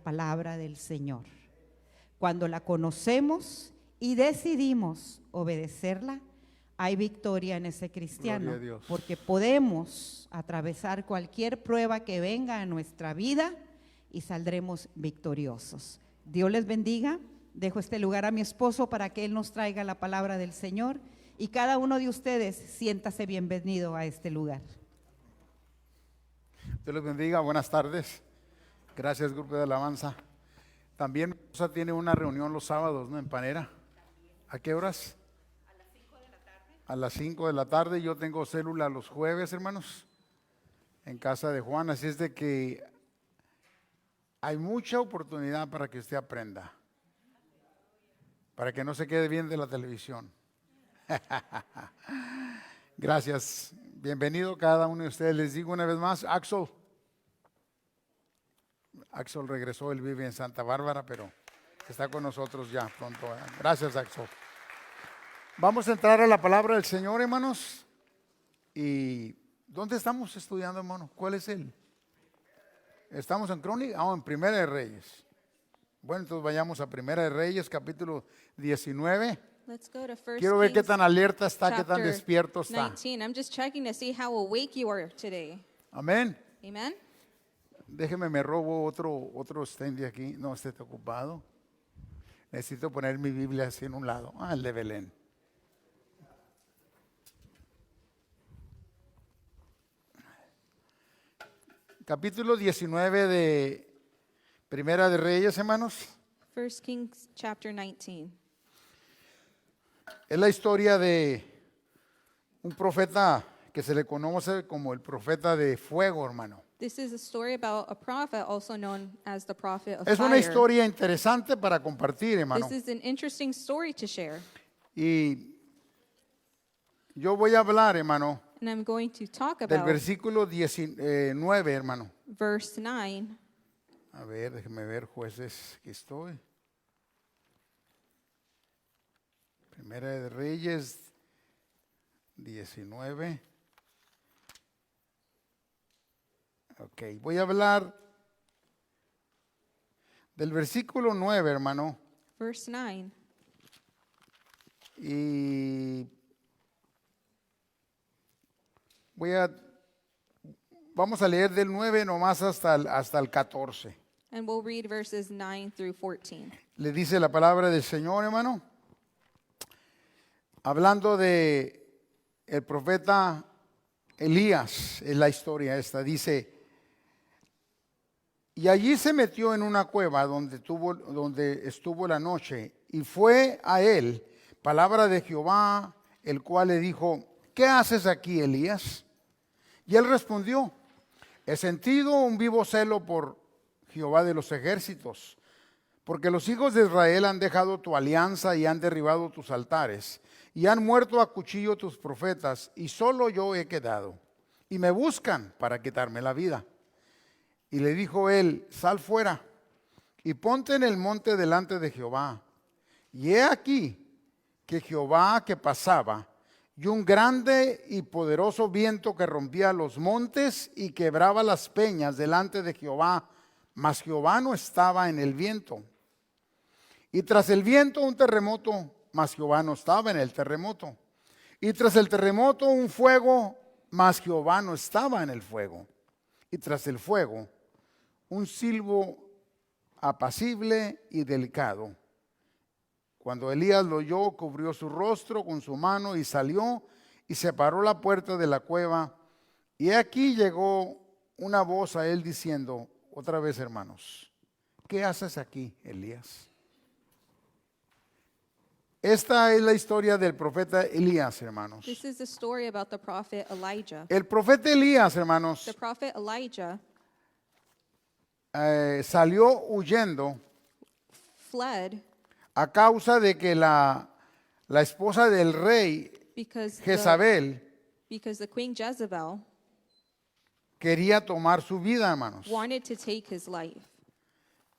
palabra del Señor. Cuando la conocemos y decidimos obedecerla, hay victoria en ese cristiano, Gloria a Dios. porque podemos atravesar cualquier prueba que venga a nuestra vida y saldremos victoriosos. Dios les bendiga. Dejo este lugar a mi esposo para que él nos traiga la palabra del Señor, y cada uno de ustedes siéntase bienvenido a este lugar. Dios les bendiga, buenas tardes. Gracias, grupo de alabanza. También mi esposa tiene una reunión los sábados, ¿no? En Panera. ¿A qué horas? A las 5 de la tarde. A las 5 de la tarde. Yo tengo célula los jueves, hermanos, en casa de Juan. Así es de que hay mucha oportunidad para que usted aprenda, para que no se quede bien de la televisión. Gracias. Bienvenido cada uno de ustedes. Les digo una vez más, Axel regresó, él vive en Santa Bárbara, pero está con nosotros ya pronto. Gracias, Axel. Vamos a entrar a la palabra del Señor, hermanos. ¿Y dónde estamos estudiando, hermano? ¿Cuál es él? Estamos en Crónica, en Primera de Reyes. Bueno, entonces vayamos a Primera de Reyes, capítulo 19. Let's go to 1 Quiero ver qué Kings tan alerta está, qué tan chapter despierto está. 19. I'm just checking to see how awake you are today. Amén. Amen. Déjeme, me robo otro stand de aquí. No, este está ocupado. Necesito poner mi Biblia así en un lado. El de Belén. Capítulo 19 de Primera de Reyes, hermanos. 1 Kings chapter 19. Es la historia de un profeta que se le conoce como el profeta de fuego, hermano. This is a story about a prophet, also known as the prophet of Es una fire. historia interesante para compartir, hermano. This is an interesting story to share. Y yo voy a hablar, hermano, And I'm going to talk del about versículo 19, hermano. verse 9. A ver, déjeme ver, jueces, aquí estoy. Primera de Reyes 19. Ok, voy a hablar del versículo 9, hermano. Verse 9. Y vamos a leer del 9 nomás hasta el 14. And we'll read verses 9 through 14. Le dice la palabra del Señor, hermano, hablando de el profeta Elías, es la historia esta, dice: y allí se metió en una cueva donde estuvo la noche, y fue a él palabra de Jehová, el cual le dijo: ¿qué haces aquí, Elías? Y él respondió: he sentido un vivo celo por Jehová de los ejércitos, porque los hijos de Israel han dejado tu alianza y han derribado tus altares, y han muerto a cuchillo tus profetas, y solo yo he quedado, y me buscan para quitarme la vida. Y le dijo él: sal fuera y ponte en el monte delante de Jehová. Y he aquí que Jehová que pasaba, y un grande y poderoso viento que rompía los montes y quebraba las peñas delante de Jehová, mas Jehová no estaba en el viento. Y tras el viento un terremoto, mas Jehová no estaba en el terremoto. Y tras el terremoto un fuego, mas Jehová no estaba en el fuego. Y tras el fuego un silbo apacible y delicado. Cuando Elías lo oyó, cubrió su rostro con su mano y salió y separó la puerta de la cueva. Y aquí llegó una voz a él diciendo, otra vez, hermanos, ¿qué haces aquí, Elías? Esta es la historia del profeta Elías, hermanos. This is the story about the prophet Elijah. El profeta Elías, hermanos, The prophet Elijah salió huyendo fled a causa de que la esposa del rey, because Jezabel, the queen Jezebel quería tomar su vida, hermanos. wanted to take his life.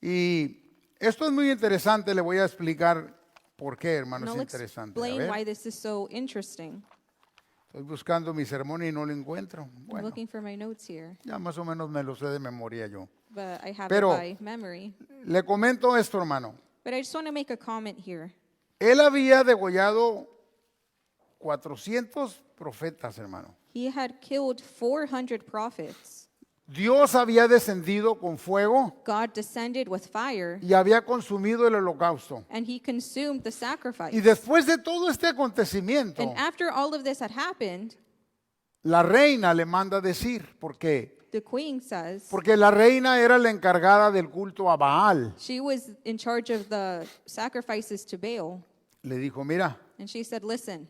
Y esto es muy interesante, le voy a explicar por qué, hermano, Now es let's interesante. A explain why ver, this is so interesting. estoy buscando mi sermón y no lo encuentro. I'm Bueno, looking for my notes here. ya más o menos me lo sé de memoria yo. but I have Pero- it by memory. Le comento esto, hermano. But I just want to make a comment here. Él había degollado 400 profetas, hermano. He had killed 400 prophets. Dios había descendido con fuego God descended with fire, y había consumido el holocausto. and he consumed the sacrifice. Y después de todo este acontecimiento, And after all of this had happened, la reina le manda decir, ¿por qué? the queen says Porque la reina era la encargada del culto a Baal. she was in charge of the sacrifices to Baal. Le dijo, mira, And she said, listen,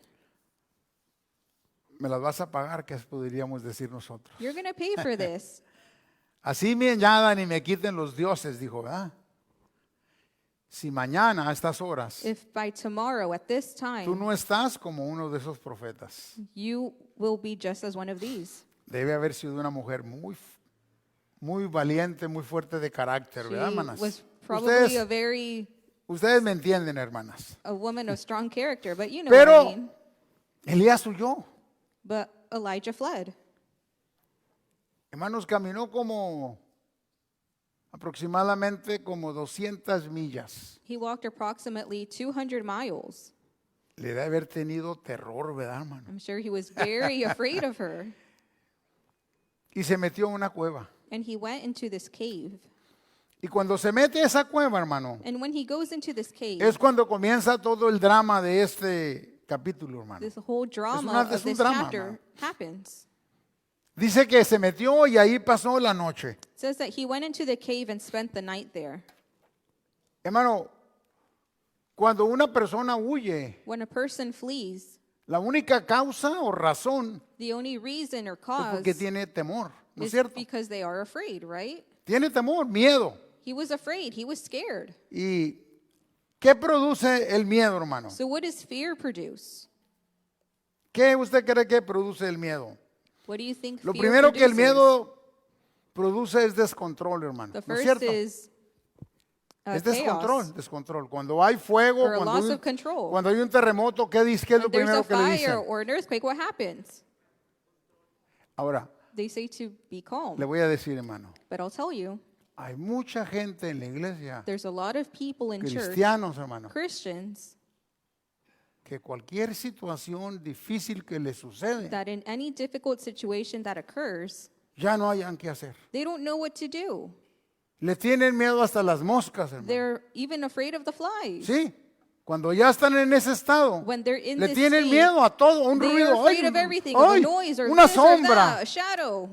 me las vas a pagar, que podríamos decir nosotros. you're going to pay for this. Así me añadan y me quiten los dioses, dijo, ¿verdad? Si mañana a estas horas If by tomorrow at this tú time no estás como uno de esos profetas, you will be just as one of these. debe haber sido una mujer muy valiente, muy fuerte de carácter, She ¿verdad, hermanas? was probably Ustedes me entienden, hermanas. a woman of strong character, but you know Pero what I mean. Elías huyó. But Elijah fled. Hermanos, caminó aproximadamente como 200 millas. He walked approximately 200 miles. Le debe haber tenido terror, ¿verdad, hermano? I'm sure he was very afraid of her. Y se metió en una cueva. And he went into this cave. Y cuando se mete a esa cueva, hermano, And when he goes into this cave, es cuando comienza todo el drama de este capítulo, hermano. this whole drama es of un this drama, chapter hermano. happens. Dice que se metió y ahí pasó la noche. It says that he went into the cave and spent the night there. Hermano, cuando una persona huye, When a person flees, la única causa o razón the only reason or es cause porque tiene temor, ¿no es is cierto? because they are afraid, right? Tiene temor, miedo. He was afraid. He was scared. ¿Y qué produce el miedo, hermano? So what does fear produce? ¿Qué usted cree que produce el miedo? What do you think Lo fear primero que el produces? miedo produce es descontrol, hermano. The ¿No es first cierto? is Es chaos, descontrol, descontrol. Cuando hay fuego, or a cuando loss hay, of control. cuando hay un terremoto, ¿qué es lo When there's primero a que le fire dicen? or an earthquake, what happens? Ahora, They say to be calm. le voy a decir, hermano, But I'll tell you, hay mucha gente en la iglesia, there's a lot of people in church, cristianos, hermano, Christians, que cualquier situación difícil que les sucede, that in any difficult situation that occurs, ya no hayan qué hacer. they don't know what to do. Le tienen miedo hasta las moscas, hermano. They're even afraid of the flies. Sí, cuando ya están en ese estado, When they're in le this tienen state, miedo a todo, a un they ruido, are afraid ay, of everything, of ay, a noise, or una this or sombra. that, a shadow.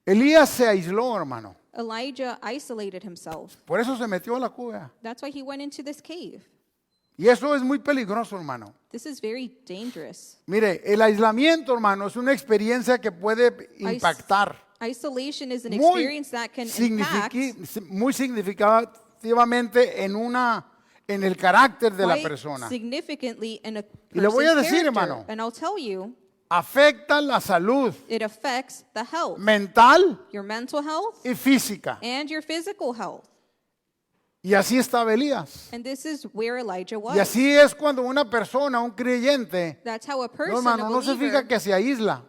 Elías se aisló, hermano. Elijah isolated himself. Por eso se metió a la cueva. That's why he went into this cave. Y eso es muy peligroso, hermano. This is very dangerous. Mire, el aislamiento, hermano, es una experiencia que puede impactar Isolation is an muy, experience that can impact muy significativamente en el carácter de la quite persona. significantly in a Y le voy a person's decir, character. hermano. And I'll tell you, Afecta la salud it affects the health, mental your mental health y física. and your physical health. Y así estaba Elías. And this is where Elijah was. Y así es cuando una persona, un creyente, That's how a person, no, hermano, a no se believer, fija que se aísla.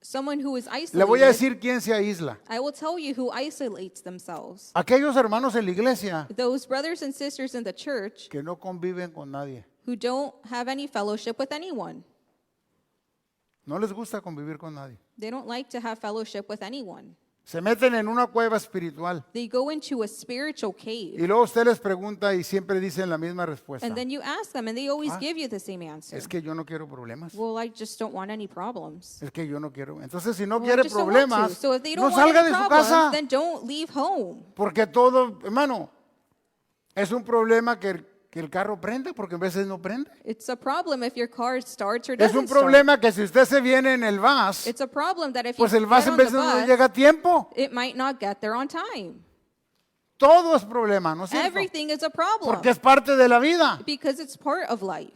someone who is Le voy a isolated, decir quién se aísla. I will tell you who isolates themselves. Aquellos hermanos en la iglesia Those brothers and sisters in the church que no conviven con nadie. who don't have any fellowship with anyone. No les gusta convivir con nadie. They don't like to have fellowship with anyone. Se meten en una cueva espiritual. They go into a spiritual cave. Y luego usted les pregunta y siempre dicen la misma respuesta. And then you ask them, and they always give you the same answer. Es que yo no quiero problemas. Well, I just don't want any problems. Es que yo no quiero. Entonces, si no Well, I quiere just don't want to. problemas, So if they no don't want salga any de su problems, casa. then don't leave home. Porque todo, hermano, es un problema que el carro prende porque a veces no prende. It's a problem if your car starts or Es doesn't un problema que si usted se viene en el bus, start. It's a problem that if pues you el bus get en on the veces no bus, llega a tiempo. it might not get there on time. Todo es problema, ¿no es cierto? Everything is a problem Porque es parte de la vida. because it's part of life.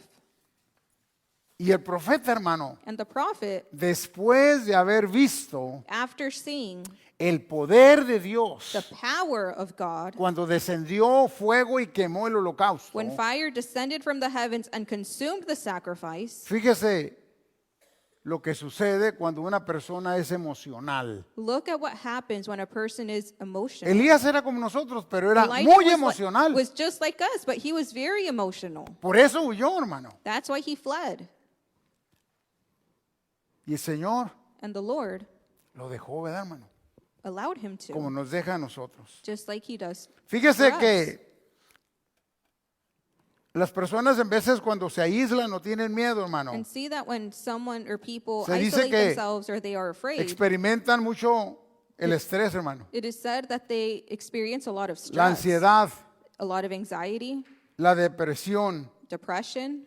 Y el profeta, hermano, And the prophet, después de haber visto after seeing el poder de Dios, the power of God, cuando descendió fuego y quemó el holocausto, when fire descended from the heavens and consumed the sacrifice, fíjese, lo que sucede cuando una persona es emocional. Look at what happens when a person is emotional. Elías era como nosotros, pero era Elijah muy was emocional. was just like us, but he was very emotional. Por eso huyó, hermano. That's why he fled. Y el Señor And the Lord lo dejó, ¿verdad, hermano? allowed him to, Como nos deja a nosotros. just like he does. Fíjese for us. que las personas en veces cuando se aíslan no tienen miedo, hermano. And see that when someone or people Se dice isolate que themselves or they are afraid, Experimentan mucho el estrés, hermano. it is said that they experience a lot of stress, La ansiedad, a lot of anxiety, la depresión depression,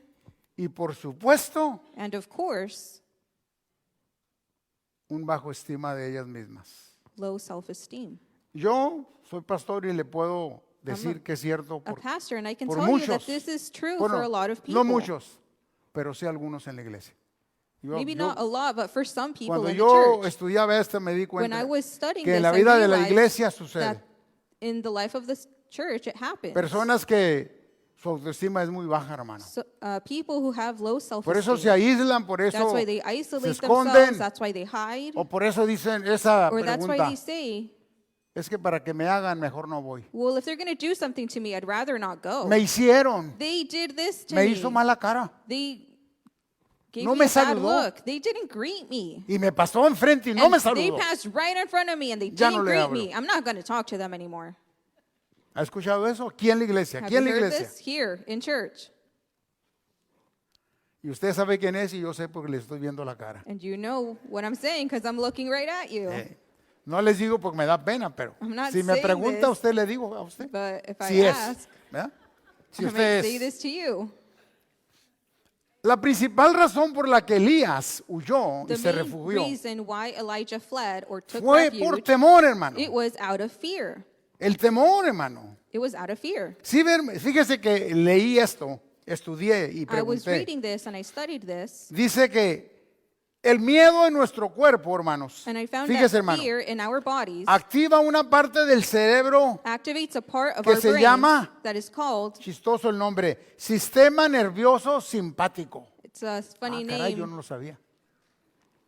y por supuesto and of course, un bajo estima de ellas mismas. low self-esteem. Yo soy pastor y le puedo decir I'm que es cierto A por, pastor, and I can por tell you muchos. that this is true Bueno, for a lot of no people. muchos, pero sí algunos en la iglesia. Maybe not a lot, but for some people Cuando in yo the church. estudiaba esto me di When I cuenta was studying que en this, la I vida de la realized iglesia sucede. that in the life of this church, it happens. Personas que su autoestima es muy baja, hermano. So, people who have low Por eso se self-esteem, aíslan, por that's eso why they se isolate esconden, themselves, that's why they hide, o por eso dicen esa or that's why pregunta. they say, Es que para que me hagan mejor no voy. well, if they're going to do something to me, I'd rather not go. Me hicieron, They did this to me me. hizo mala cara They gave No me me a bad saludó. look. They didn't greet me. y me pasó enfrente y no And me they saludó. passed right in front of me and they Ya didn't no le greet hablo. me. I'm not going to talk to them anymore. ¿Ha escuchado eso? Aquí en la iglesia, Have aquí you en la heard iglesia. this? Here in church. Y usted sabe quién es y yo sé porque le estoy viendo la cara. And you know what I'm saying because I'm looking right at you. No les digo porque me da pena, pero I'm not si me saying pregunta a this, usted, le digo a usted. But if Si I es, ask, ¿verdad? Si I usted might say es. this to you. La principal razón por la que Elías huyó y The se main refugió reason why Elijah fled or took fue por refuge, temor, hermano. it was out of fear. El temor, hermano. It was out of fear. Sí, fíjese que leí esto, estudié y I was pregunté. reading this and I studied this, Dice que el miedo en nuestro cuerpo, hermanos, and I found fíjese, that hermano, fear in our bodies activa una parte del cerebro, activates a part of que our se brains llama- that is called, chistoso el nombre, sistema nervioso simpático. it's a funny Caray, yo name, no lo sabía.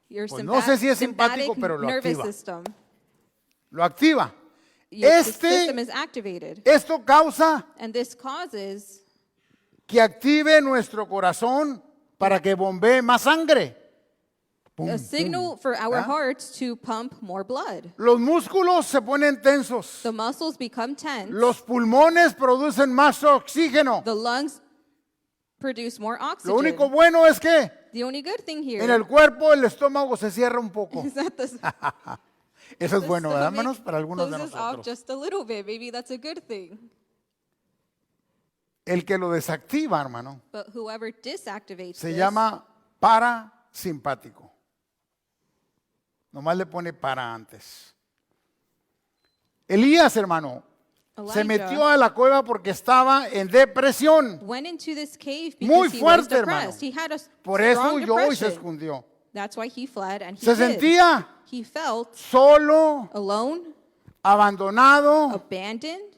your Pues no sé si es sympathetic simpático, pero lo nervous activa. system. Lo activa. The system is activated, Esto causa and this causes que active nuestro corazón para que bombee más sangre. Pum, a signal for our ¿Ah? hearts to pump more blood. Los músculos se ponen tensos. The muscles become tense. Los pulmones producen más oxígeno. The lungs produce more Lo oxygen. único bueno es que The only good thing here en el cuerpo el estómago se cierra un poco. is that the Eso es the bueno, ¿verdad, stomach hermanos? Para algunos de closes off nosotros. just a little bit. Maybe that's a good thing. El que lo desactiva, hermano, But whoever disactivates se this, llama parasimpático. Nomás le pone para antes. Elías, hermano, se Elijah metió a la cueva porque estaba en depresión. went into this cave Muy because he was fuerte, hermano. depressed. He had a Por eso strong huyó y se depression. escondió. That's why he fled and he Se hid. sentía He felt solo, alone, abandonado abandoned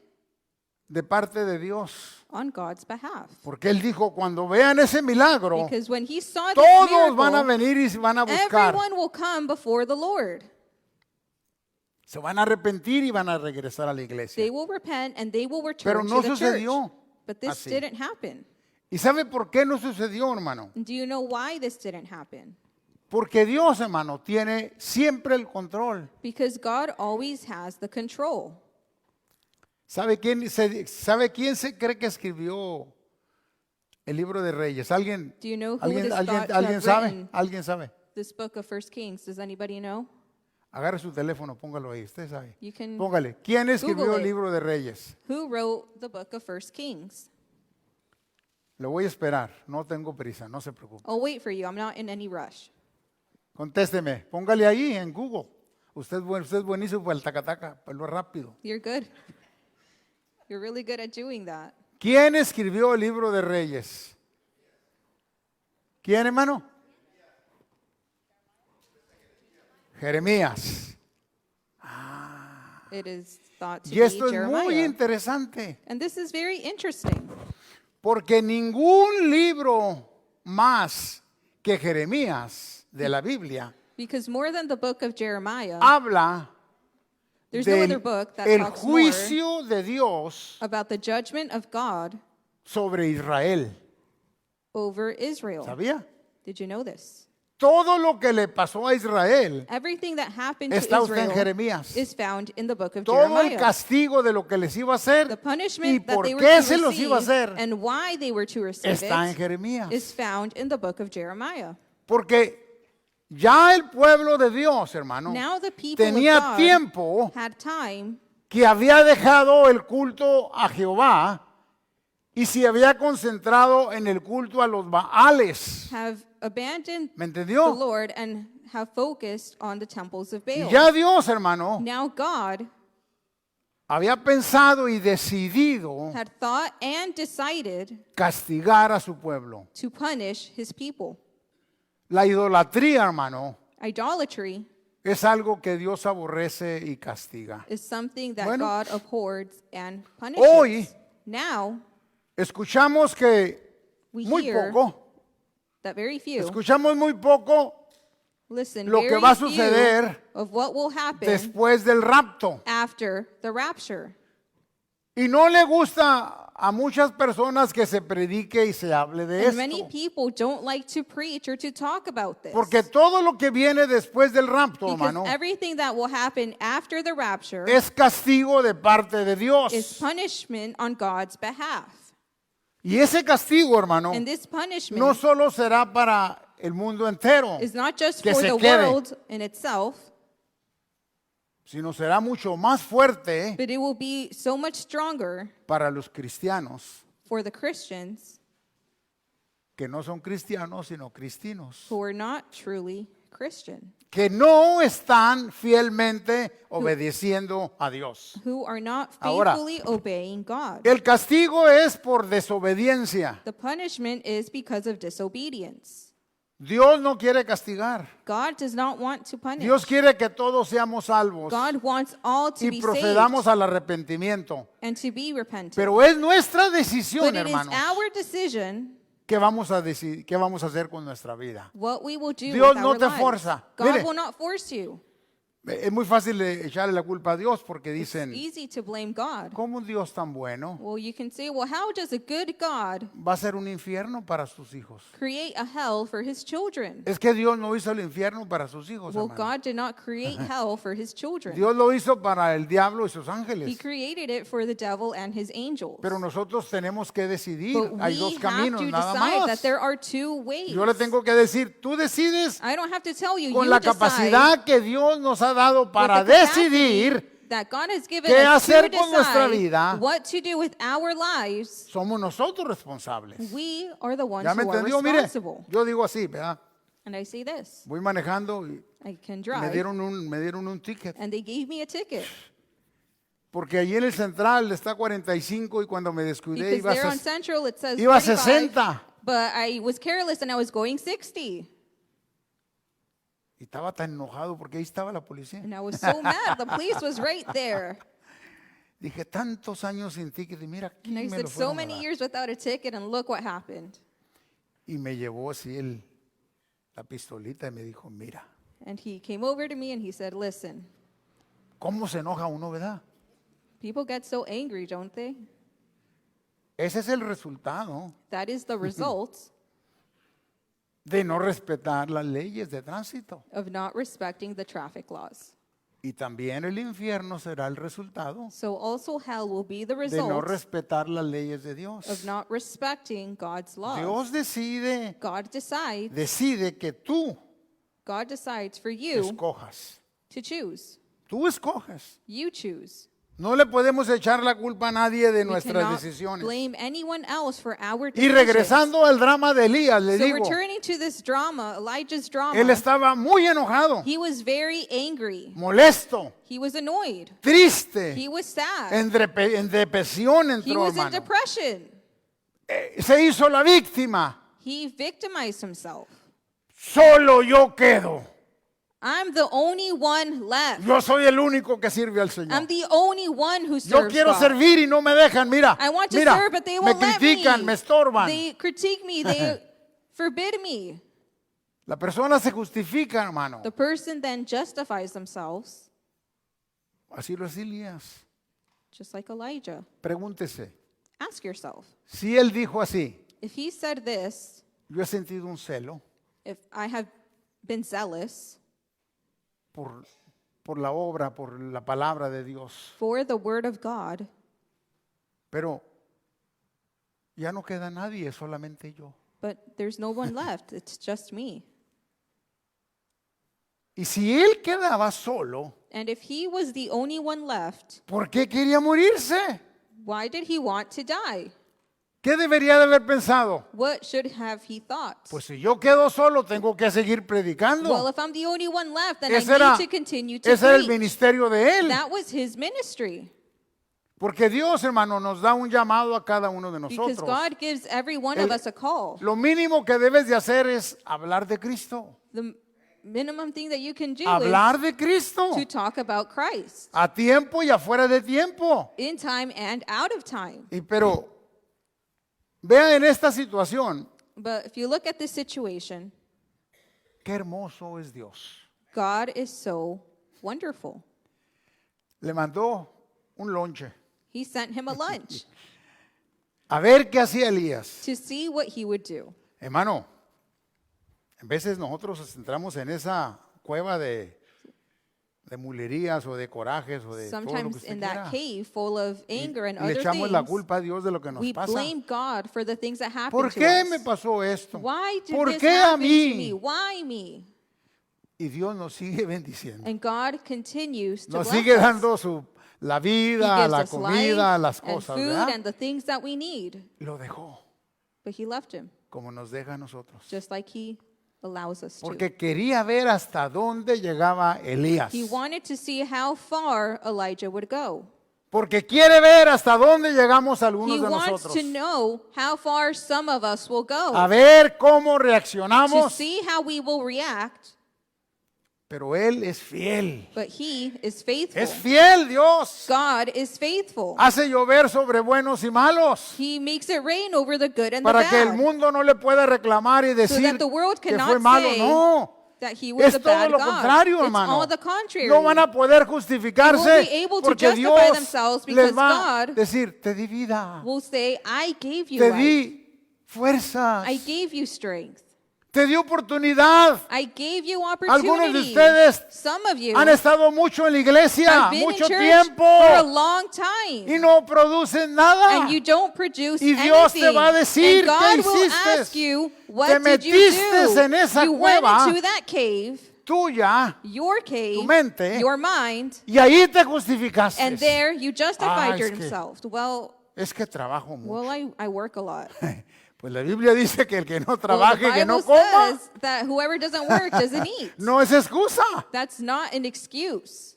de parte de Dios. on God's behalf. Porque él dijo, cuando vean ese milagro, Because when he saw this todos van a miracle, venir y se van a buscar. everyone will come before the Lord. Se van a arrepentir y van a regresar a la iglesia. They will repent and they will Pero return no to the sucedió church. But this así. didn't happen. ¿Y sabe por qué no sucedió, hermano? Do you know why this didn't happen? Porque Dios, hermano, tiene siempre el control. Because God always has the control. ¿Sabe quién se cree que escribió el libro de Reyes? ¿Alguien? Do you know who ¿Alguien, is alguien, thought to alguien have sabe? written ¿Alguien sabe? this book of 1 Kings? Does anybody know? Agarre su teléfono, póngalo ahí, usted sabe. You can Póngale. ¿Quién escribió Google el it. libro de Reyes? Who wrote the book of 1 Kings? Lo voy a esperar, no tengo prisa, no se preocupe. I'll wait for you. I'm not in any rush. Contésteme, póngale ahí en Google. Usted es buenísimo para el tacataca, para lo rápido. You're good. You're really good at doing that. ¿Quién escribió el libro de Reyes? ¿Quién, hermano? Jeremías. It is thought to Y esto be es muy Jeremiah. interesante, And this is very interesting porque ningún libro más que Jeremías de la Biblia Because more than the book of Jeremiah, habla there's no other del book that el talks more juicio de Dios about the judgment of God sobre Israel. over Israel. ¿Sabía? Did you know this? Todo lo que le pasó a Israel Everything that happened está to usted en Israel Jeremías. is found in the book of Todo el Jeremiah. castigo de lo que les iba a hacer The y punishment that por they were qué to se los iba a receive hacer and why they were to receive está en it Jeremías. is found in the book of Jeremiah. Porque ya el pueblo de Dios, hermano, Now the people of tenía God tiempo had time que había dejado el culto a Jehová y se había concentrado en el culto a los Baales. have abandoned ¿Me the entendió? Lord and have focused on the temples of Y Baal. ya Dios, hermano, Now God había pensado y decidido had thought and decided castigar a su pueblo. to punish his people. La idolatría, hermano, Idolatry es algo que Dios aborrece y castiga. is something that Bueno. God abhors and punishes. Hoy Now escuchamos que we muy hear poco, that very few escuchamos muy poco listen lo que very va a few suceder of what will happen después del rapto. after the rapture. Y no le gusta a muchas personas que se predique y se hable de And many esto. people don't like to preach or to talk about this. Porque todo lo que viene después del rapto, Because hermano, everything that will happen after the rapture es castigo de parte de is Dios. punishment on God's behalf. Y ese castigo, hermano, And this punishment no solo será para el mundo entero, is not just que for se the quede. world in itself, sino será mucho más fuerte but it will be so much stronger para los cristianos for the Christians que no son cristianos, sino cristinos, who are not truly Christian, que no están fielmente obedeciendo a Dios. who are not Ahora, faithfully obeying God. El castigo es por desobediencia. The punishment is because of disobedience. Dios no quiere castigar. God does not want to punish. Dios quiere que todos seamos salvos God wants all to y be procedamos saved al arrepentimiento. and to be repentant. Pero es nuestra decisión, But it is hermanos, our decision qué vamos a decidir, qué vamos a hacer con nuestra vida. what we will do Dios with no our te lives. forza. God Mire. will not force you. Es muy fácil echarle la culpa a Dios porque It's dicen, easy to blame God. ¿cómo un Dios tan bueno Well, you can say, well, how does a good God va a ser un infierno para sus hijos? create a hell for his children? Es que Dios no hizo el infierno para sus hijos, Well, hermano. God did not create hell for his children. Dios lo hizo para el diablo y sus He ángeles. created it for the devil and his angels. Pero nosotros tenemos que decidir. But Hay we dos have caminos to nada decide más. that there are two ways. Yo le tengo que decir, tú decides I don't have to tell you, con you la decide capacidad que Dios nos ha dado with para the capacity decidir. that God has given qué us to hacer con nuestra decide vida. what to do with our lives. Somos nosotros responsables. We are the ones ¿Ya me who are entendió? Mire, responsible. yo digo así, ¿verdad? And I say this, Voy manejando y I can me drive, dieron un ticket. and they gave me a ticket. Porque allí en el central está 45 y cuando me descuidé Because iba there on a, Central it says iba a 45, 60. but I was careless and I was going 60. Y estaba tan enojado porque ahí estaba la policía. And I was so mad. The police was right there. Dije, tantos años sin ticket y mira, And I ¿quién me lo said, so fueron a many dar? years without a ticket, and look what happened. Y me llevó así la pistolita y me dijo, mira, And he came over to me and he said, listen, ¿cómo se enoja uno, verdad? people get so angry, don't they? Ese es el resultado That is the result de no respetar las leyes de tránsito. of not respecting the traffic laws. Y también el infierno será el resultado So also hell will be the de no result respetar las leyes de Dios. of not respecting God's laws. Dios decide God que tú decides for you escojas. to choose. Tú escoges. You choose. No le podemos echar la culpa a nadie de We nuestras cannot decisiones. blame anyone else for our Y decisions. regresando al drama de Elías, le So digo, returning to this drama, Elijah's drama, él estaba muy enojado, he was very angry. molesto, He was annoyed. triste, He was sad. en depresión He entró, was in hermano. depression. Se hizo la víctima. He victimized himself. Solo yo quedo. I'm the only one left. Yo soy el único que sirve al I'm Señor. the only one who Yo serves quiero God. servir y no me dejan. Mira, I want to mira, serve, but they me won't let critican, me. me estorban. They critique me. They forbid me. La persona se justifica, hermano. The person then justifies themselves, Así lo es Elías. just like Elijah. Pregúntese, Ask yourself, si él dijo así, if he said this, yo he sentido un celo if I have been zealous por la obra, por la palabra de Dios, for the word of God, pero ya no queda nadie, solamente yo. but there's no one left, it's just me. Y si él quedaba solo, And if he was the only one left, ¿por qué quería morirse? why did he want to die? ¿Qué debería de haber pensado? What should have he thought? Pues si yo quedo solo, tengo que seguir Well, predicando. if I'm the only one left, then Ese I era, need to continue to ese era el preach. ministerio de él. That was his ministry. Porque Dios, hermano, nos da un llamado a cada uno de Because nosotros. God gives every one of El- us a call. Lo mínimo que debes de hacer es hablar de Cristo. The minimum thing that you can do Hablar de Cristo. is to talk about Christ A tiempo y afuera de tiempo. in time and out of time. Pero vea en esta situación, But if you look at this situation, qué hermoso es Dios. God is so wonderful. Le mandó un lonche. He sent him a lunch A ver qué hacía Elías. to see what he would do. Hermano, en veces nosotros entramos en esa cueva de mulerías o de corajes o de todo lo que Sometimes usted in that quiera. cave full of anger and Y le other echamos la things, culpa a Dios de lo que nos we pasa. blame God for the things that happen ¿Por to qué us. me pasó esto? Why did ¿Por this qué a happen to me? mí? Why me? Y Dios nos sigue bendiciendo. And God continues to Nos bless sigue us. dando la He vida, gives la us comida, life las and cosas, food ¿verdad? and the things that we need. Lo dejó But he left him, como nos deja a nosotros. just like he allows us to. Porque quería ver hasta dónde llegaba Elías. He wanted to see how far Elijah would go. Porque quiere ver hasta dónde llegamos algunos He de wants nosotros. to know how far some of us will go, A ver cómo to reaccionamos. see how we will react. Pero Él es fiel. But he is faithful. Es fiel Dios. God is faithful. Hace llover sobre buenos y malos. He makes it rain over the good and the Para que el bad, mundo no le pueda reclamar y so decir that the world que fue cannot malo. say No. that he was Es a todo bad lo God. contrario, It's hermano. all the contrary. No van a poder They won't justificarse be able to porque justify Dios themselves les because va a God decir, te di vida, will say, I gave you te life. di fuerzas, I gave you strength. te di oportunidad. I gave you Algunos de opportunity. ustedes Some of you Han estado mucho en la iglesia, have been mucho in church tiempo, for a long time. y no producen nada. And you don't produce Y Dios te anything. va a decir, And God ¿qué will hiciste? ask you, Te what did you metiste do? en esa You went cueva into that cave, tuya, your cave, tu mente, your mind, y ahí te justificaste. and there you justified es que- yourself. Well, Es que trabajo mucho. I work a lot. Pues la Biblia dice que el que no Well, the trabaje, que no Bible coma, says that whoever doesn't work doesn't eat. no es excusa. That's not an excuse.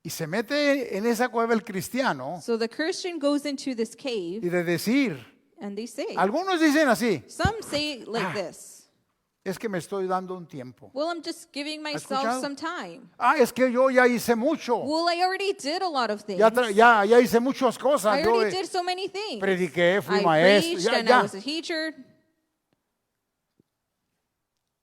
Y se mete en esa cueva el cristiano So the Christian goes into this y cave de decir, and they say, algunos dicen así, some say like this. es que me estoy dando un tiempo. Well, I'm just giving myself escuchado? some time. Es que yo ya hice mucho. Well, I already did a lot of things. Ya hice muchas cosas. I Yo already did so many things. prediqué, fui I maestro, preached and I ya. was a teacher.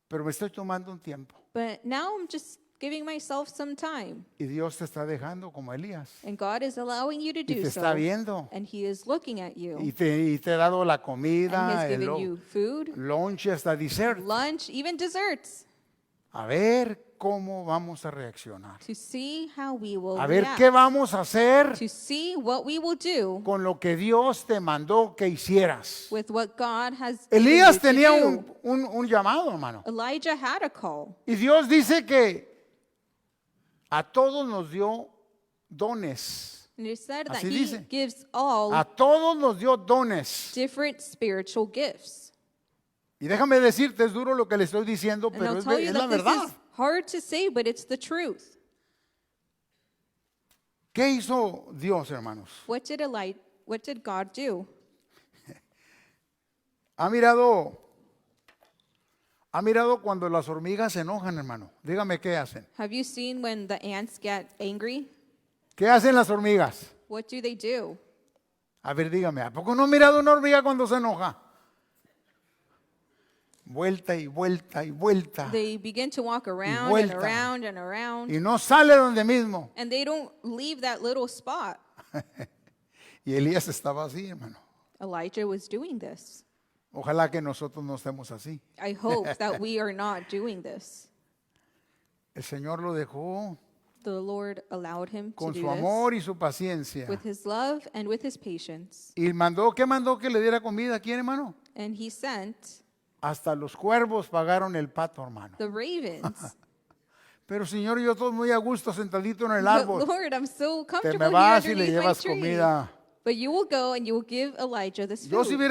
Pero me estoy tomando un tiempo. But now I'm just giving myself some time. Y Dios te está dejando como Elías. And God is allowing you to Y do te so. está viendo. And He is looking at you. Y te he dado la And He comida, has given you food, lunch, hasta dessert. lunch, even desserts, A ver cómo vamos a reaccionar. to see how we will A ver react. qué vamos a hacer To see what we will do con lo que Dios te mandó que hicieras. with what God has given Elías you to tenía do. un llamado, hermano. Elijah had a call. Y Dios dice que a todos nos dio dones. And it said that Así He dice. gives all A todos nos dio dones. different spiritual gifts. Y déjame decirte, es duro lo que le estoy diciendo, And pero I'll es, tell you es la that this verdad. is hard to say, but it's the truth. ¿Qué hizo Dios, hermanos? What did God do? Ha mirado cuando las hormigas se enojan, hermano. Dígame qué hacen. Have you seen when the ants get angry? ¿Qué hacen las hormigas? What do they do? A ver, dígame, ¿a poco no ha mirado una hormiga cuando se enoja? vuelta y vuelta y vuelta. They begin to walk around and vuelta. around and around. Y no sale donde mismo. And they don't leave that little spot. Y Elías estaba así, hermano. Elijah was doing this. Ojalá que nosotros no estemos así. I hope that we are not doing this. El Señor lo dejó The Lord allowed him to con do su this amor y su paciencia. with his love and with his patience. Y ¿qué mandó que le diera comida? ¿Quién, hermano? And he sent Hasta los cuervos pagaron el pato, hermano. the ravens. Pero Señor, yo estoy muy a gusto sentadito en el But árbol. Lord, I'm so Te comfortable me here vas y le underneath my llevas tree. comida. But you will go and you will give Elijah this Yo si food.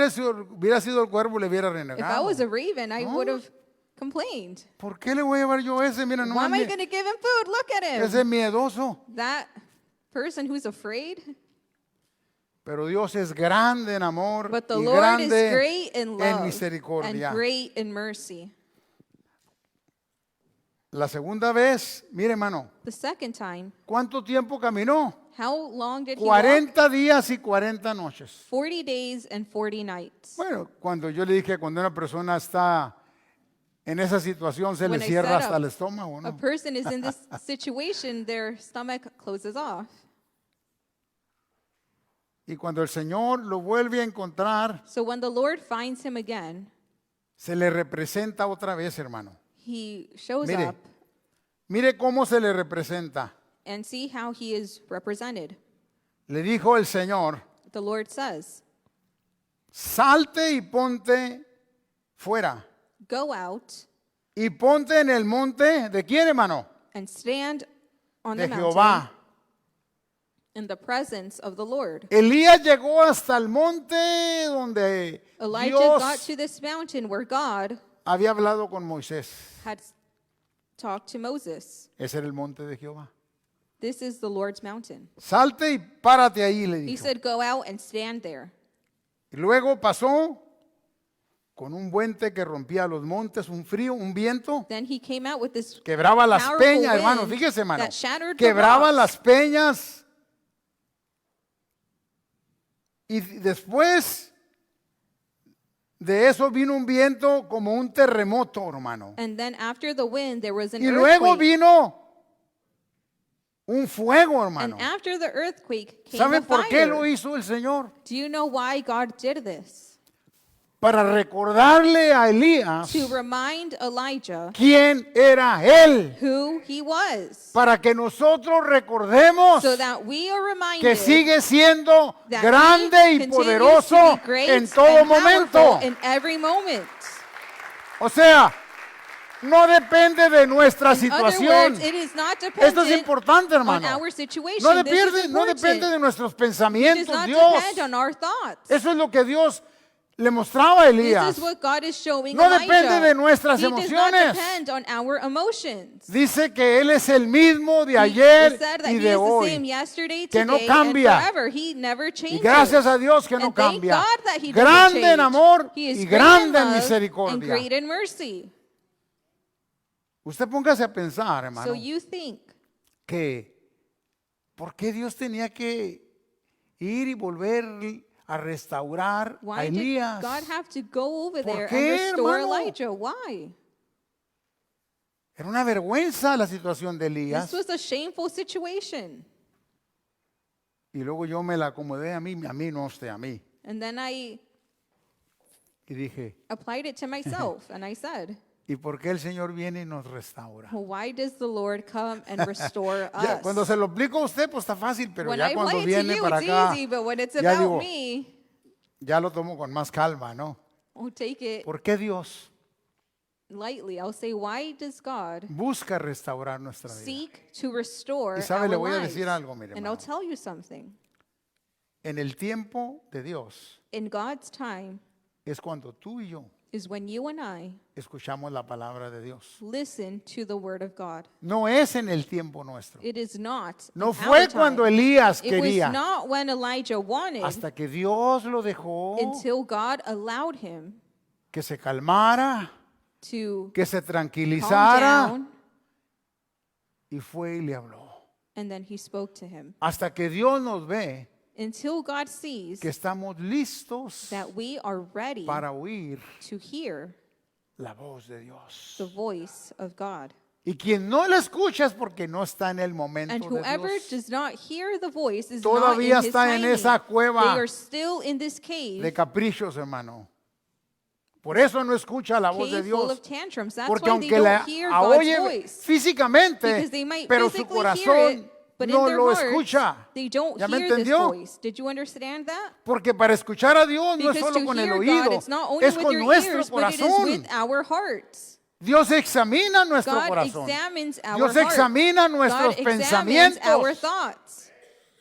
hubiera sido el cuervo, le hubiera If I renegado. was a raven, I would have complained. ¿Por qué le voy a llevar yo ese? Mira, no Why am I es going to give him food? Look at him. ese es miedoso. That person who's afraid. Pero Dios es grande en amor But the y Lord is grande great in en love and misericordia. great in mercy. La segunda vez, mire, hermano, The second time, ¿cuánto tiempo caminó? how long did he walk? 40 días y 40 noches. 40 days and 40 nights. Bueno, cuando yo le dije, cuando una persona está en esa situación, se le When I cierra said hasta a- el estómago, A ¿no? person is in this situation, their stomach closes off. Y cuando el Señor lo vuelve a encontrar, So when the Lord finds him again, se le representa otra vez, hermano. he shows Mire. up Mire cómo se le representa. and see how he is represented. Le dijo el Señor, The Lord says, salte y ponte fuera. go out Y ponte en el monte, ¿de quién, hermano? and stand on De the mountain Jehová. in the presence of the Lord. Elías llegó hasta el monte donde Elijah got Dios to this mountain where God había hablado con Moisés. had talked to Moses. Ese era el monte de Jehová. This is the Lord's mountain. Salte y párate ahí, le He dijo. said, go out and stand there. Y luego pasó con un puente que rompía los montes, un frío, un viento. Then he came out with this Quebraba las powerful peñas, hermano. wind Fíjese, hermano. that shattered the Quebraba rocks. las peñas. Y después de eso vino un viento como un terremoto, hermano. And then after the wind, there was an Y luego earthquake. vino un fuego, hermano. And after the earthquake came ¿Sabe a por qué lo fire. hizo el Señor? Do you know why God did this? Para recordarle a Elías To remind Elijah quién era él. who he was. Para que nosotros recordemos So that we are reminded que sigue siendo that grande he y continues poderoso to be great en todo and momento. powerful in every moment. O sea, no depende de nuestra In other situación. words, it is not Esto es dependent importante, on hermano. our situation. No This is depende, no important. depende de nuestros It does pensamientos, not Dios. depend on our thoughts. Eso es lo que Dios le mostraba a This Elías. is what God is showing No Elijah. depende de nuestras He does not emociones. depend on our emotions. Dice que Él es el mismo de It ayer said that y he de is the same hoy. yesterday, Que no today, cambia. and forever. He never Y changes. gracias a Dios que no And thank cambia. God that he doesn't Grande en change. amor He is y great grande in en love misericordia. and great in mercy. Usted póngase a pensar, hermano, So you think, que ¿por qué Dios tenía que ir y volver a restaurar a why did Elías? God have to go over ¿Por there qué, and restore hermano? Elijah? Why? Era una vergüenza la situación de Elías. This was a shameful situation. Y luego yo me la acomodé a mí no usted, a mí. And then I Y dije, applied it to myself, and I said, ¿y por qué el Señor viene y nos restaura? well, why does the Lord come and restore Ya, us? cuando se lo explico a usted, pues está fácil, pero When ya I cuando apply it to viene you, para it's acá, easy, but when it's ya about digo, me, ya lo tomo con más calma, ¿no? I'll take it ¿Por qué Dios lightly. I'll say, why does God busca restaurar nuestra vida? seek to restore Y sabe, our le voy a lives? decir algo, mire, And I'll hermano. tell you something. En el tiempo de Dios In God's time es cuando tú y yo is when you and I escuchamos la palabra de Dios. listen to the word of God. No es en el tiempo nuestro. It is not. No in fue our cuando time. Elías It was quería, not when Elijah wanted hasta que Dios lo dejó until God allowed him que se calmara, to que se calm tranquilizara down, y fue y le habló. and then he spoke to him. Hasta que Dios nos ve Until God sees que estamos listos that we are ready para oír to hear la voz de Dios. the voice of God. Y quien no la escucha es porque no está en el momento And de whoever Dios. does not hear the voice is Todavía not in his está en timing. esa cueva They are still in this cave, De caprichos, hermano. Por eso no escucha la voz de cave full Dios. of tantrums. That's Porque why they aunque la don't hear God's oye voice. físicamente, Because they might pero su physically hear corazón it, but no in their lo hearts, escucha. they don't ¿Ya me hear this entendió? voice. Did you understand that? Porque para escuchar a Dios no es Because solo to con el hear oído, God, it's not only es with con your nuestro ears, but it is corazón. with our hearts. Dios examina nuestro God corazón. examines our Dios heart. examina nuestros God examines our pensamientos. thoughts.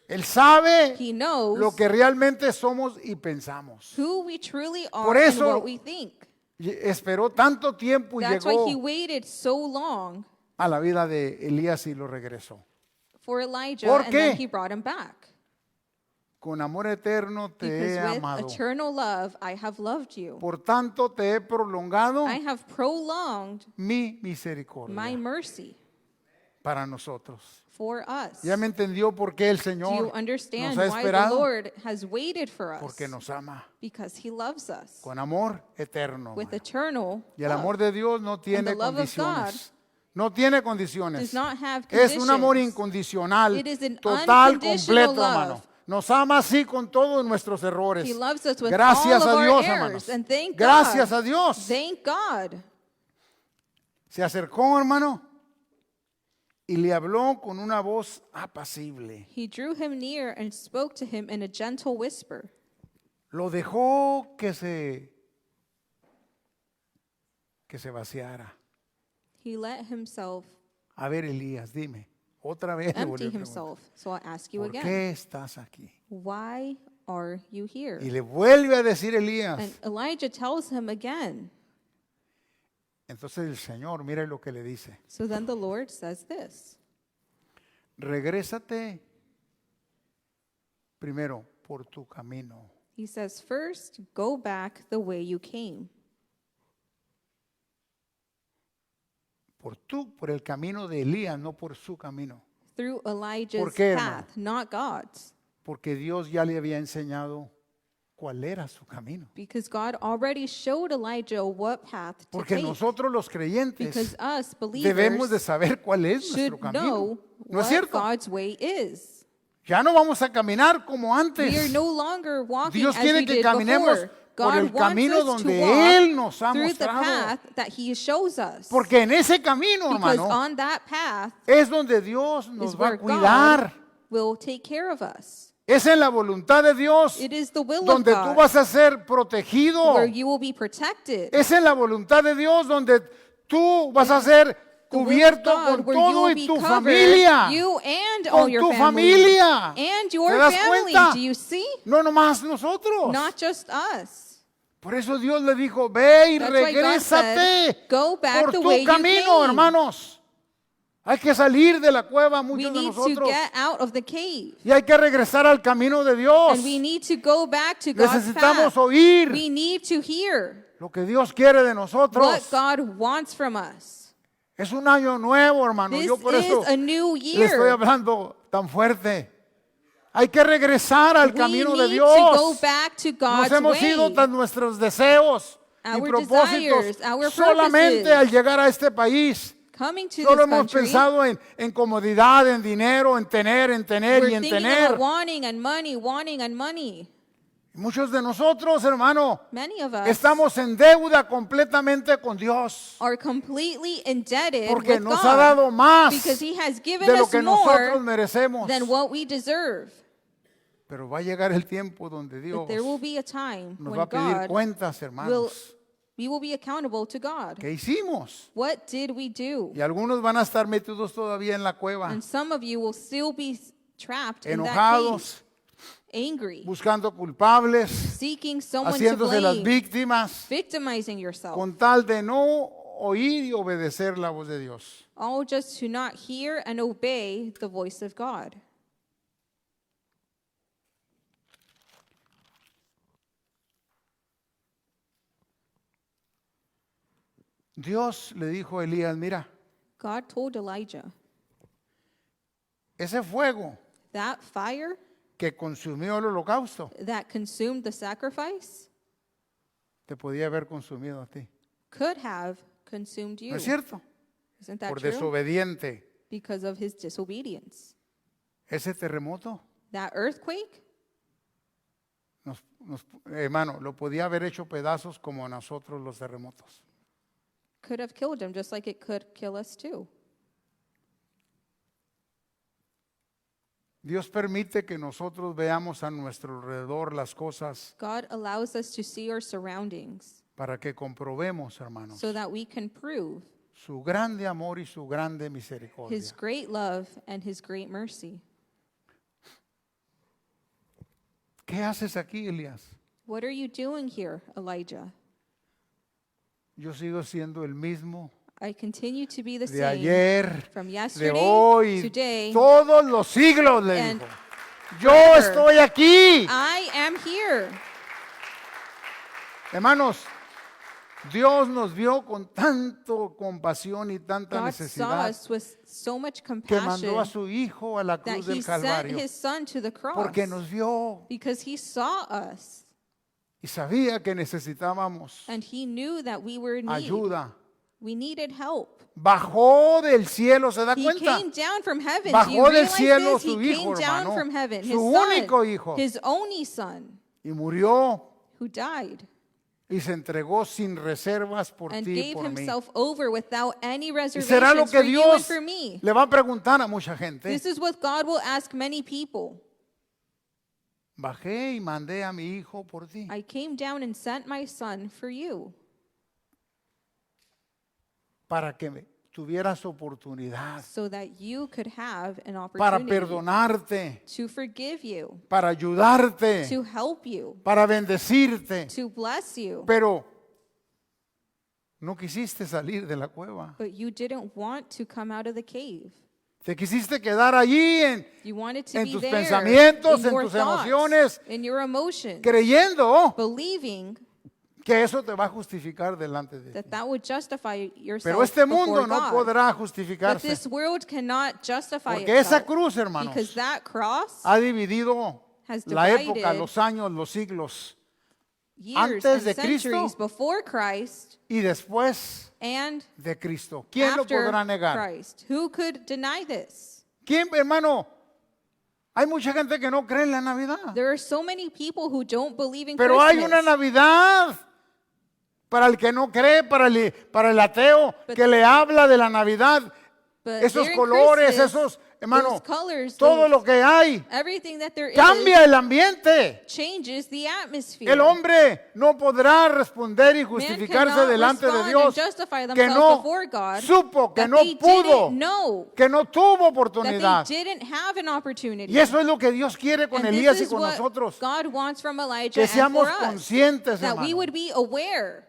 Él sabe He knows lo que realmente somos y pensamos. who we truly are Por eso, and what we think. Y esperó tanto tiempo y That's why he llegó waited so long a la vida de Elías y lo regresó. for Elijah, ¿Por and qué? then he brought him back. Con amor eterno te he Because with amado. eternal love I have loved you. Por tanto te he prolongado I have prolonged mi misericordia my mercy para nosotros. for us. Ya me entendió por qué el Do you Señor understand nos ha why the esperado. Lord has waited for us? Porque nos ama Because he loves us con amor eterno. with hermano. eternal Y el love. amor de Dios no tiene the love of condiciones. No tiene Does condiciones. not have Es un amor conditions. incondicional, It is an total, unconditional completo, hermano. love. Nos ama así con todos nuestros errores. He loves us with Gracias all of a our Dios, errors. hermanos. And thank Gracias God. a Dios. Thank God. Se acercó, hermano, y le habló con una voz apacible. He drew him near and spoke to him in a gentle whisper. Lo dejó que se vaciara. He let himself A ver, Elías, dime. Otra vez le volvió empty a preguntar, himself. So I ask you ¿por again, qué estás aquí? why are you here? Y le vuelve a decir Elías. And Elijah tells him again. Entonces el Señor, mire lo que le dice. So then the Lord says this. Regrésate primero por tu camino. He says, first, go back the way you came. Por el camino de Elías, no por su camino. Through Elijah's ¿Por qué, hermano? path, not God's. Porque Dios ya le había enseñado cuál era su camino. Because God already showed Elijah what path to Porque take. nosotros los creyentes Because us debemos de believers saber cuál es should nuestro camino. know ¿No es what cierto? God's way is. Ya no vamos a caminar como We are antes. no longer walking Dios as quiere we que did caminemos before. por God el wants camino us to donde walk Él nos ha through the mostrado. path that He shows us. Porque en ese camino, Because hermano, on that path es donde Dios is nos va where a cuidar. God will take care of us. Es en la voluntad de Dios It is the will of donde tú God vas a ser protegido. where you will be protected. Es en la voluntad de Dios donde tú vas a ser The will of cubierto God con where you todo will y be tu covered, familia. you and all Con your tu family. familia. And ¿Te your das family. cuenta? Do you see? No nomás nosotros. Not just us. Por eso Dios le dijo, ve y That's why God regrésate said, go back por the tu way you camino, came. hermanos. Hay que salir de la cueva We muchos de need to nosotros. get out of the cave. Y hay que regresar al camino de Dios. And we need to go back to God's Necesitamos path. oír We need to hear lo que Dios quiere de nosotros. what God wants from us. Es un año nuevo, hermano. This Yo por eso is a new le estoy year. hablando tan fuerte. Hay que regresar al We camino de need to go Dios. back to Nos God's hemos ido way. tras nuestros deseos y Our propósitos desires, our solamente purposes. al llegar a este país. Coming to Solo this hemos country, pensado en comodidad, en dinero, en tener we're y en thinking tener. about wanting and money. Muchos de nosotros, hermano, Many of us estamos en deuda completamente con Dios. are completely indebted Porque with nos God ha dado más because He has given de lo us que nosotros more merecemos. than what we deserve. Pero va a llegar el tiempo donde But Dios there will be a time nos when va a pedir God cuentas, hermanos. we will be accountable to God. ¿Qué hicimos? What did we do? Y algunos van a estar metidos todavía en la cueva, And some of you will still be trapped in that enojados, cave, angry, buscando culpables, seeking someone to haciéndose las blame, víctimas, victimizing yourself, con tal de no oír y obedecer la voz de Dios. all just to not hear and obey the voice of God. Dios le dijo a Elías, mira, God told Elijah, ese fuego that fire que consumió el holocausto that consumed the sacrifice te podía haber consumido a ti. could have consumed you. ¿No es cierto? Isn't that Por true? desobediente. Because of his disobedience. Ese terremoto, That earthquake, hermano, lo podía haber hecho pedazos como nosotros los terremotos. could have killed him just like it could kill us too. Dios permite que nosotros veamos a nuestro alrededor las cosas God allows us to see our surroundings para que comprobemos, hermanos, so that we can prove su grande amor y su grande his misericordia. great love and his great mercy. ¿Qué haces aquí, Elías? What are you doing here, Elijah? Yo sigo siendo el mismo I continue to be the de same ayer, from de yesterday, hoy, today. todos los siglos, le and dijo. Yo forever. estoy aquí. I am here. Hermanos, Dios nos vio con tanto compasión y tanta God saw necesidad us with so much que mandó compassion a su Hijo a la that cruz he del sent Calvario his son to the cross porque nos vio because he saw us y sabía que necesitábamos and he knew that we were in need. ayuda. We needed help. Bajó del cielo, ¿se da He cuenta? came down from heaven. Do you Bajó del realize cielo this? su He hijo, came down hermano, from heaven, his su son, único hijo, his only son, y murió who died y se entregó sin reservas por and ti y gave por mí. himself over without any Y será lo reservations que for you and Dios for me. le va a preguntar a mucha gente. This is what God will ask many people. Bajé y mandé a mi hijo por ti. I came down and sent my son for you, Para que tuvieras oportunidad, so that you could have an para opportunity perdonarte, to forgive you, para ayudarte, to help you, para bendecirte. to bless you. Pero no quisiste salir de la cueva. But you didn't want to come out of the cave. Te quisiste quedar allí You wanted to en be tus there pensamientos, in en your tus thoughts, emociones, in your emotions, creyendo believing que eso te va a justificar delante de ti. that would justify yourself Pero este before mundo no God. podrá But justificarse this world cannot justify porque esa itself cruz, hermanos, because that cross ha dividido has la época, divided los años, los siglos years antes and de Cristo centuries before Christ y después and de Cristo. ¿Quién lo after podrá negar? Christ. Who could deny this? ¿Quién, hermano? Hay mucha gente que no cree en la Navidad. There are so many people who don't believe in Pero hay una Christmas. Navidad para el que no cree, para el ateo, But- que le habla de la Navidad. But Esos during colores, Christmas, esos, hermano, those colors, todo those- lo que hay, everything that there cambia is el ambiente. changes the atmosphere. El hombre no podrá responder y Man justificarse cannot delante de respond Dios and justify que themselves no before God supo, que that no they pudo, didn't know, que no tuvo that oportunidad. they didn't have an opportunity. Y eso es lo que Dios quiere con And Elías this y is con what nosotros. God wants from Elijah Que and seamos for us, conscientes, that we hermano, would be aware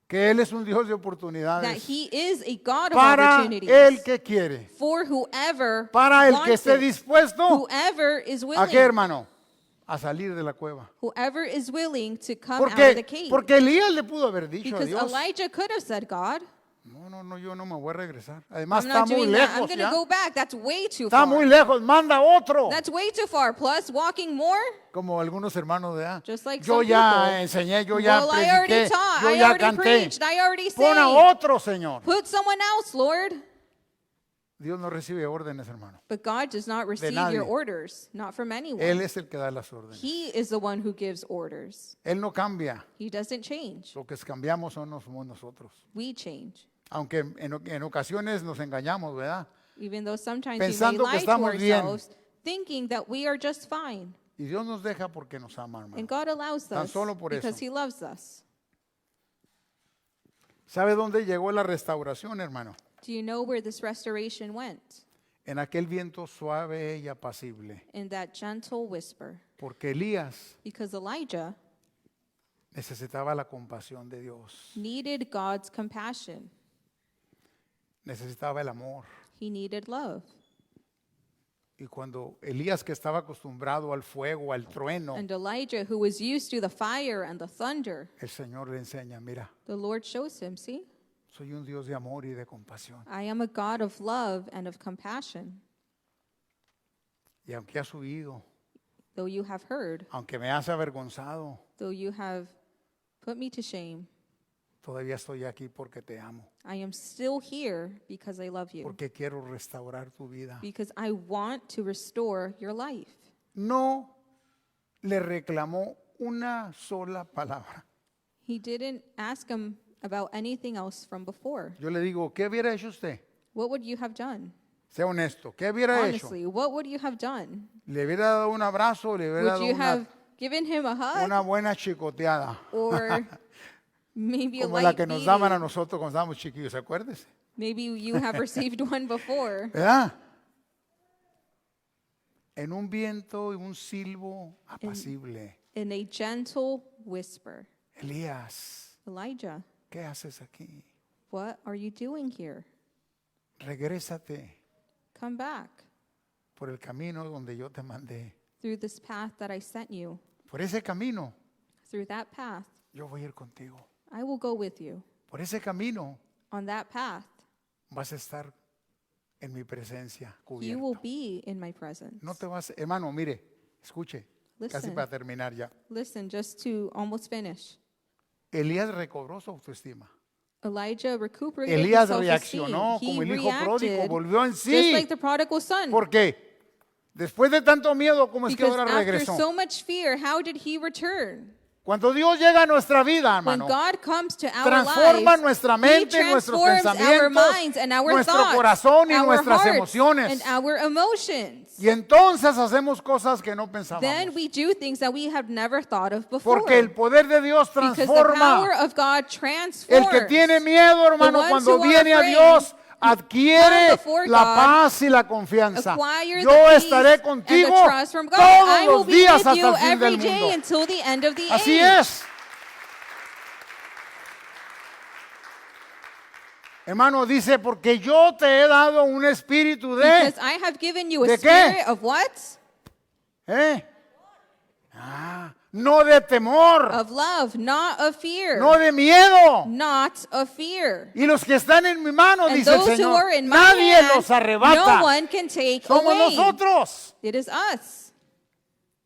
que Él es un Dios de that oportunidades He is a God of para opportunities el que quiere, for whoever para el que wants esté it, dispuesto whoever is a qué, willing, hermano, a salir de la cueva. whoever is willing to come out of the cave. Porque Elías le pudo haber dicho a Because Dios, Elijah could have said, God, no, yo no me voy a regresar. Además I'm está not muy doing that. I'm lejos going to ya. go back. That's way too Está muy far. lejos, manda otro. That's way too far. Plus, walking more, Como algunos hermanos de just like yo some ya people. enseñé, yo ya Well, I already prediqué, taught. yo I ya already canté. preached. I already Pon a sang. otro, Señor. Put someone else, Lord. Dios no recibe órdenes, hermano. But God does not receive nadie. your orders, not from anyone. Él es el que da las órdenes. He is the one who gives orders. Él no cambia. He doesn't change. Lo que cambiamos somos nosotros. We change. Aunque en ocasiones nos engañamos, ¿verdad? Even though sometimes we Pensando may que lie to estamos bien. ourselves, thinking that we are just fine. Y Dios nos deja porque nos ama, hermano. And God allows Tan us solo por because eso. He loves us. ¿Sabe dónde llegó la restauración, hermano? Do you know where this restoration went? En aquel viento suave y apacible. In that gentle whisper. Porque Elías Because Elijah necesitaba la compasión de Dios. needed God's compassion. Necesitaba el amor. He needed love. Y cuando Elías, que estaba acostumbrado al fuego, al trueno, And Elijah, who was used to the fire and the thunder, el Señor le enseña, mira, the Lord shows him, see, soy un Dios de amor y de compasión. I am a God of love and of compassion. Y aunque has huido, Though you have heard, aunque me has avergonzado, though you have put me to shame, todavía estoy aquí porque te amo, I am still here because I love you, porque quiero restaurar tu vida. because I want to restore your life. No le reclamó una sola palabra. He didn't ask him about anything else from before. Yo le digo, ¿qué hubiera hecho usted? What would you have done? Sea honesto, ¿qué hubiera hecho? Honestly, what would you have done? ¿Le hubiera dado un abrazo? ¿Le hubiera Would dado you have given him a hug una buena chicoteada? or maybe a Como la light que nos daban a beating? nosotros cuando estábamos chiquillos, acuérdese. Maybe you have received one before. ¿Verdad? En un viento y un silbo apacible. In a gentle whisper. Elías, Elijah, ¿qué haces aquí? what are you doing here? Regrésate Come back por el camino donde yo te mandé. through this path that I sent you. Por ese camino Through that path, yo voy a ir contigo. I will go with you. Por ese camino On that path, vas a estar en mi presencia you will cubierto. be in my presence. No te vas, hermano, mire, escuche, casi Listen. para terminar ya. Listen, just to almost finish. Elías recobró su autoestima. Elijah recuperated Elías his self-esteem. reaccionó He como el hijo pródigo, reacted volvió en just sí. like the prodigal son. ¿Por qué? Después de tanto miedo, ¿cómo es que Because ahora after regresó? so much fear, how did he return? Cuando Dios llega a nuestra vida, When hermano, God comes to our transforma lives, nuestra He mente, nuestros transforms our pensamientos, minds and our nuestro thoughts, corazón y our nuestras hearts emociones. and our emotions. Y entonces hacemos cosas que no pensábamos. Then we do things that we have never thought of before. Porque el poder de Dios Because the transforma. power of God transforms. El que tiene miedo, hermano, ones cuando who are viene a afraid Dios, adquiere come before la God, paz y la confianza. acquire Yo the peace estaré and contigo the trust from God. todos I will los be días with hasta you el fin every del day mundo. until the end of the Así age. es. Hermano, dice, porque yo te he dado un espíritu Because I have given you a ¿De qué? spirit of what? ¿eh? No de temor, Of love, not of fear. no de miedo. Not of fear. Y los que están en mi mano, And dice el those who Señor, are in my nadie hand, los arrebata. no one can take Somos away. nosotros. It is us.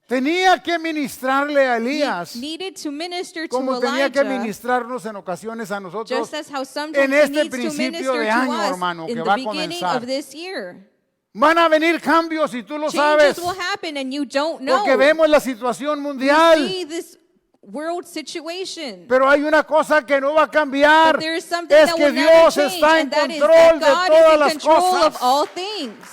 Tenía que ministrarle a Elías He needed to minister to como tenía que Elijah, ministrarnos en ocasiones a nosotros just as how sometimes en he este needs to principio minister de to año, us hermano, in que the va a beginning comenzar. of this year. Van a venir cambios y tú lo Changes sabes, will happen and you don't know. porque vemos la situación We mundial. see this world situation. Pero hay una cosa que no va a cambiar, But there is something es that que will never Dios change, está en and that is control that de God todas is in las control of cosas. all things.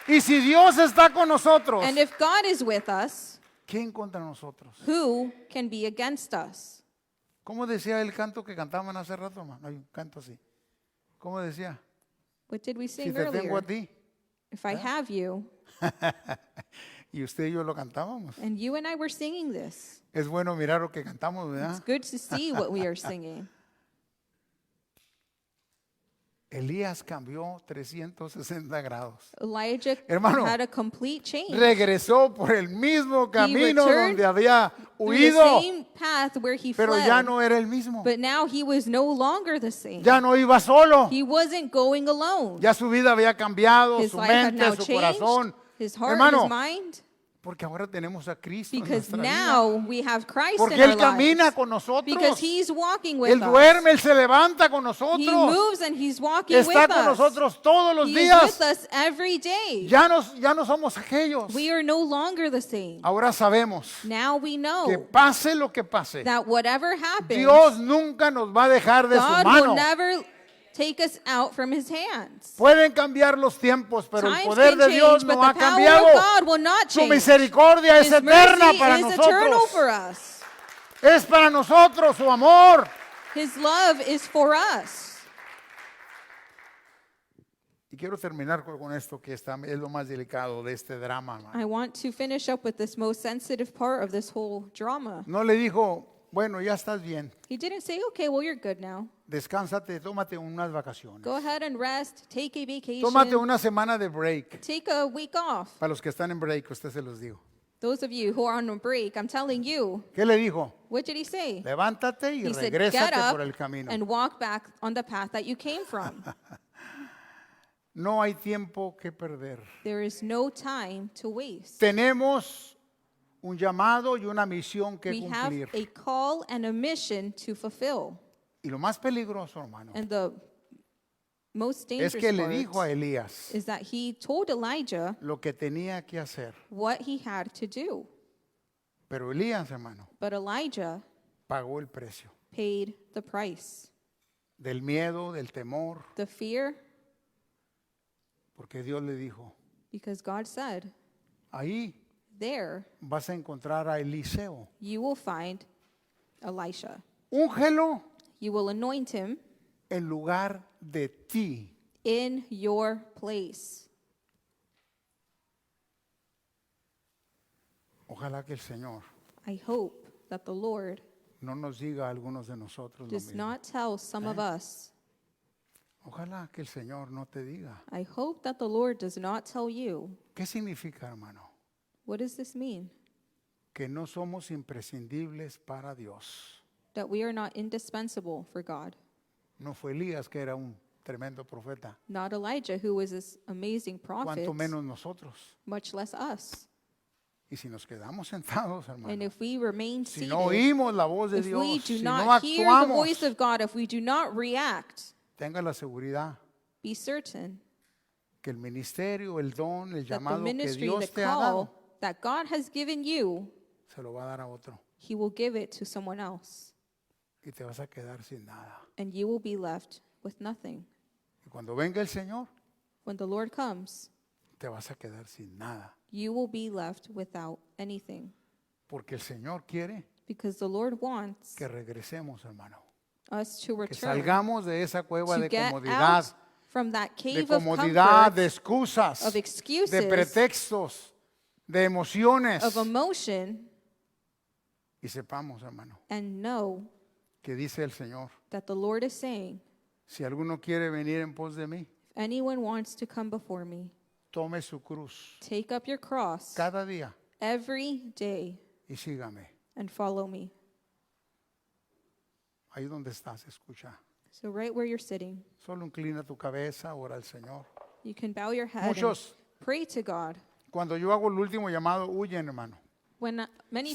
Y si Dios está con nosotros, And if God is with us, ¿quién contra nosotros? who can be against us? ¿Cómo decía el canto que cantaban hace rato, hermano? Hay un canto así. ¿Cómo decía? What did we Si sing te tengo a earlier? ti. If I have you, Y usted y yo lo cantábamos. and you and I were singing this. Es bueno mirar lo que cantamos, It's ¿verdad? good to see what we are singing. Elías cambió 360 grados. Elijah Hermano, had a complete change. Regresó por el mismo camino returned donde había Through the huido, same path where he pero fled. ya no era el mismo. But now he was no longer the same. Ya no iba solo. He wasn't going alone. Ya su vida había cambiado, His su life had mente, now su changed, corazón. his heart, Hermano, his mind. porque ahora tenemos a Cristo en Because nuestra now vida. we have Christ Porque in our Él camina lives. con nosotros. Because he's walking with Él us. duerme, Él se levanta con He nosotros. moves and he's walking Está with con us. nosotros todos los He is días. with us every day. Ya no somos aquellos. We are no longer the same. Ahora sabemos Now we que know pase lo que pase, that whatever happens, Dios nunca nos va a dejar de su God mano. will never take us out from his hands. Pueden cambiar los tiempos, pero el Times poder can de change, Dios but no ha the power cambiado. of God will not Su change. misericordia es His eterna mercy para is eternal nosotros. for us. Es para nosotros su amor. His love is for us. Y quiero terminar con esto que es lo más delicado de este drama, hermano. I want to finish up with this most sensitive part of this whole drama. No le dijo, bueno, ya estás bien, He didn't say, okay, well, you're good now. descánsate, tómate unas vacaciones. Go ahead and rest. Take a vacation. Tómate una semana de break. Take a week off. Para los que están en break, usted se los digo. Those of you who are on a break, I'm telling you, ¿Qué le dijo? what did he say? Levántate y He said, get regrésate up por el camino. and walk back on the path that you came from. No hay tiempo que perder. There is no time to waste. Tenemos un llamado y una misión que We have cumplir. a call and a mission to fulfill. Y lo más peligroso, hermano, And the most es dangerous que le dijo a part Elías is that he told Elijah lo que tenía que hacer. what he had to do. Pero Elías, hermano, But Elijah pagó el precio paid the price. del miedo, del temor, The fear, porque Dios le dijo, because God said, ahí there vas a encontrar a Eliseo. you will find Elisha. Úngelo You will anoint him en lugar de ti. in your place. Ojalá que el Señor I hope that the Lord no nos diga a algunos de nosotros lo does mismo. not tell some of us. Ojalá que el Señor no te diga. I hope that the Lord does not tell you. ¿Qué significa, hermano? What does this mean? Que no somos imprescindibles para Dios. That we are not indispensable for God. No fue Elías que era un tremendo profeta, Not Elijah, who was this amazing prophet, cuanto menos nosotros. much less us. Y si nos quedamos sentados, And hermano, if we remain si seated, no oímos la voz de if we Dios, do si no not hear the voice actuamos, of God, if we do not react, tenga la seguridad be certain que el ministerio, el don, el that the llamado que ministry, the Dios te ha dado, call that God has given you, se lo va a dar a otro. He will give it to someone else. Y te vas a quedar sin nada. And you will be left with nothing. Y cuando venga el Señor, When the Lord comes, te vas a quedar sin nada. you will be left without anything. Porque el Señor quiere Because the Lord wants que regresemos, hermano. us to Que return, salgamos de esa cueva to de get comodidad, out from that de cave of comodidad, de comfort, excusas, of excuses, de pretextos, de emociones. of emotion, Y sepamos, hermano, and know que dice el Señor, that the Lord is saying, si alguno quiere venir en pos de mí, if anyone wants to come before me, tome su cruz take up your cross cada día every day y sígame. and follow me. Ahí donde estás, escucha. So right where you're sitting, Solo inclina tu cabeza, ora al Señor. you can bow your head Muchos, and pray to God. cuando yo hago el último llamado, huyen, hermano. When many